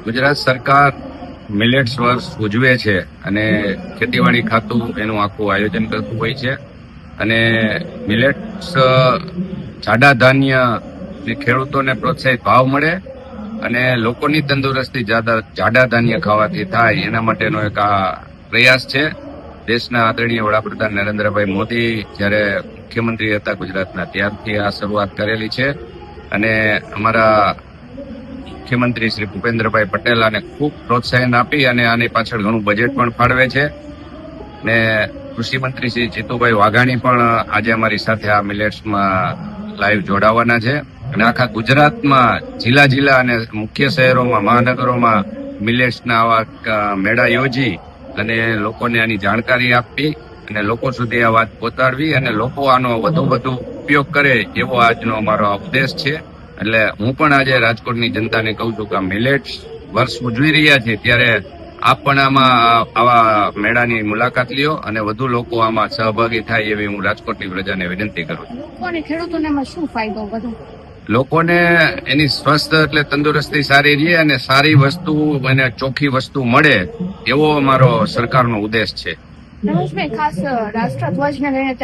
ગુજરાત સરકાર મિલેટ્સ વર્ષ ઉજવે છે અને ખેતીવાડી ખાતું એનું આખું આયોજન કરતું હોય છે અને મિલેટ્સ જાડા ધાન્ય ખેડૂતોને પ્રોત્સાહિત ભાવ મળે અને લોકોની તંદુરસ્તી જાડા ધાન્ય ખાવાથી થાય એના માટેનો એક આ પ્રયાસ છે. દેશના આદરણીય વડાપ્રધાન નરેન્દ્રભાઈ મોદી જ્યારે મુખ્યમંત્રી હતા ગુજરાતના ત્યારથી આ શરૂઆત કરેલી છે અને અમારા મુખ્યમંત્રી શ્રી ભૂપેન્દ્રભાઈ પટેલ આને ખૂબ પ્રોત્સાહન આપી અને આની પાછળ ઘણું બજેટ પણ ફાળવે છે ને કૃષિ મંત્રી શ્રી જીતુભાઈ વાઘાણી પણ આજે અમારી સાથે આ મિલેટ્સમાં લાઈવ જોડાવાના છે અને આખા ગુજરાતમાં જિલ્લા અને મુખ્ય શહેરોમાં મહાનગરોમાં મિલેટ્સના આવા મેળા યોજી અને લોકોને આની જાણકારી આપવી અને લોકો સુધી આ વાત પહોંચાડવી અને લોકો આનો વધુ ઉપયોગ કરે એવો આજનો અમારો ઉદ્દેશ છે. એટલે હું પણ આજે રાજકોટની જનતાને કહું છું કે મિલેટ્સ વર્ષ ઉજવી રહ્યા છે ત્યારે આપ પણ આમાં આવા મેળાની મુલાકાત લ્યો અને વધુ લોકો આમાં સહભાગી થાય એવી હું રાજકોટની પ્રજાને વિનંતી કરું છું. લોકોને ખેડૂતોને એમાં શું ફાયદો વધુ? લોકોને એની સ્વસ્થ એટલે તંદુરસ્તી સારી રહે અને સારી વસ્તુ અને ચોખ્ખી વસ્તુ મળે એવો અમારો સરકારનો ઉદ્દેશ છે. રમેશભાઈ, ખાસ રાષ્ટ્રધ્વજને લઈને